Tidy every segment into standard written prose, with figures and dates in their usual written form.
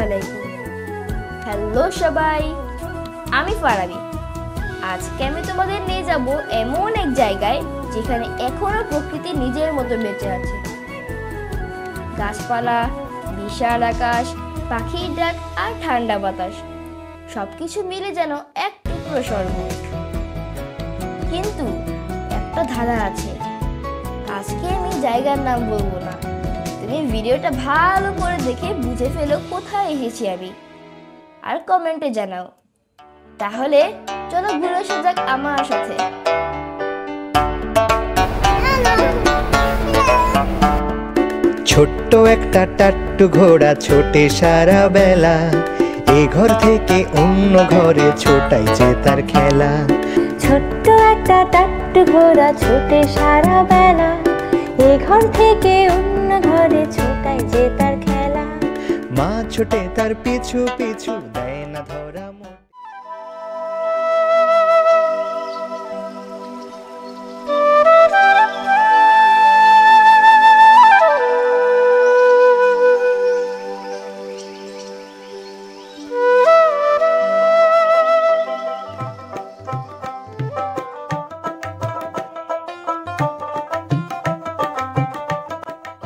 আলাইকুম। হ্যালো সবাই, আমি ফারাবি। আজকে আমি তোমাদের নিয়ে যাব এমন এক জায়গায় যেখানে এখনো প্রকৃতি নিজের মতো বেঁচে আছে। গাছপালা, বিশাল আকাশ, পাখির ডাক আর ঠান্ডা বাতাস সবকিছু মিলে যেন এক টুকরো স্বর্গ। কিন্তু একটা ধাঁধা আছে, আজকে আমি জায়গার নাম বলবো না। তুমি ভিডিওটা ভালো করে দেখে বুঝে ফেলো কোথায় এসেছি আমি, আর কমেন্টে জানাও। তাহলে চলো ঘুরে আসা যাক আমার সাথে। ছোট্ট একটা টাট্টু ঘোড়া ছোটে সারা বেলা, এ ঘর থেকে অন্য ঘরে ছোটাই যে তার খেলা। ছোট্ট একটা টাট্টু ঘোড়া ছোটে সারা বেলা, এ ঘর থেকে অন্য ঘরে ছোটাই যে তার খেলা। মা ছোটে তার পিছু পিছু দেয় না ধরা মোটে।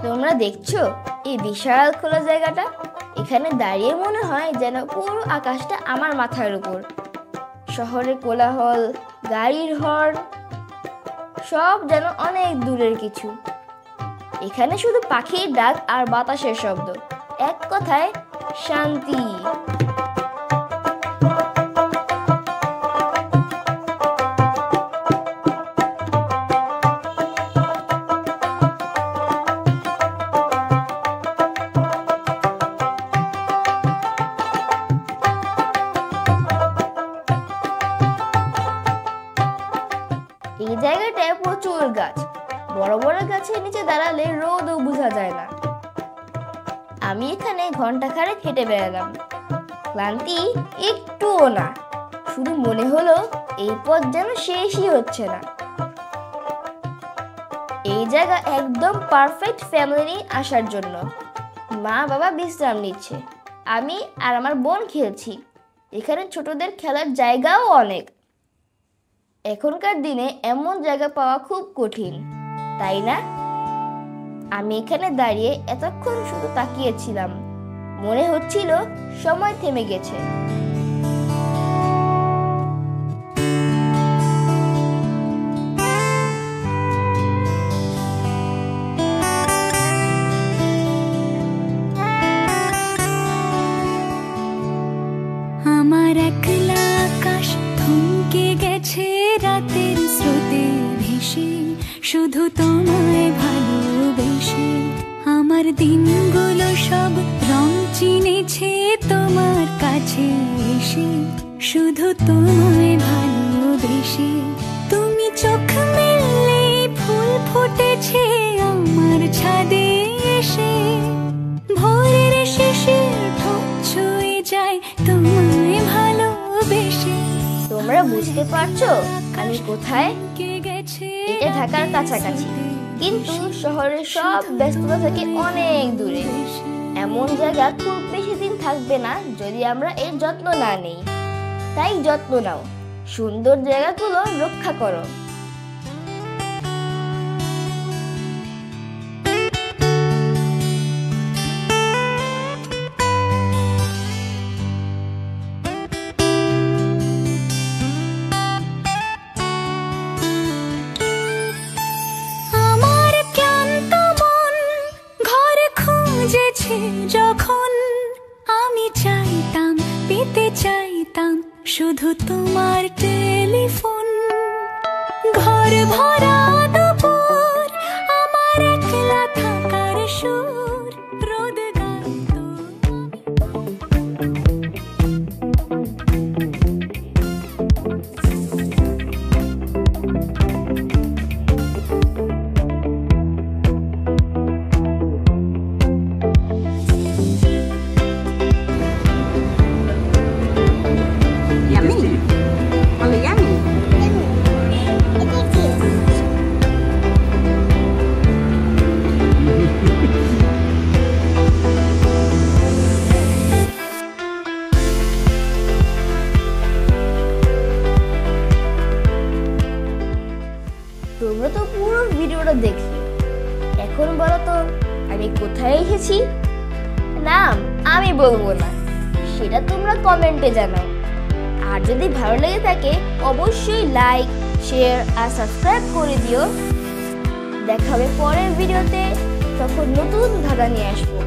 তোমরা দেখছো এই বিশাল খোলা জায়গাটা? এখানে দাঁড়িয়ে মনে হয় যেন পুরো আকাশটা আমার মাথার উপর। শহরের কোলাহল, গাড়ির হর্ন সব যেন অনেক দূরের কিছু। এখানে শুধু পাখির ডাক আর বাতাসের শব্দ, এক কথায় শান্তি। এই জায়গাটায় প্রচুর গাছ, বড় বড় গাছের নিচে দাঁড়ালে রোদও বোঝা যায় না। আমি এখানে ঘন্টাখানেক হেঁটে বেড়ালাম, ক্লান্তি একটুও না। শুধু মনে হলো এই পথ যেন শেষই হচ্ছে না। এই জায়গা একদম পারফেক্ট ফ্যামিলি নিয়ে আসার জন্য। মা বাবা বিশ্রাম নিচ্ছে, আমি আর আমার বোন খেলছি। এখানে ছোটদের খেলার জায়গাও অনেক। এখনকার দিনে এমন জায়গা পাওয়া খুব কঠিন, তাই না? আমি এখানে দাঁড়িয়ে এতক্ষণ শুধু তাকিয়েছিলাম, মনে হচ্ছিল সময় থেমে গেছে। আমার একলা আকাশ থমকে গেছে রাতের স্রোতে ভেসে, শুধু তোমায় ভালোবেসে। আমার দিনগুলো সব রং চিনেছে তোমার কাছে এসে, শুধু তোমায় ভালোবেসে। তুমি চোখ মেললে ফুল ফুটেছে আমার ছাদে এসে, ভোরের শিশির ঠোঁট ছুঁয়ে যায় তোমায় ভালোবেসে। তোমরা বুঝতে পারছো আমি কোথায়? এটা ঢাকার কাছাকাছি, কিন্তু শহরের সব ব্যস্ততা থেকে অনেক দূরে। এমন জায়গা খুব বেশি দিন থাকবে না যদি আমরা এর যত্ন না নেই। তাই যত্ন নাও, সুন্দর জায়গাগুলো রক্ষা করো। যখন আমি চাইতাম, পেতে চাইতাম শুধু তোমার টেলিফোন। ঘর ভরা দুপুর, আমার একলা থাকার সুর, রোদ গাইতো। তোমরা দেখলে। এখন বলো তো আমি কোথায় এসেছি? নাম আমি বলবো না, সেটা তোমরা কমেন্টে জানাও। আর যদি ভালো লেগে থাকে অবশ্যই লাইক, শেয়ার আর সাবস্ক্রাইব করে দিও। দেখা হবে পরের ভিডিওতে, তখন নতুন ধাঁধা নিয়ে আসবো।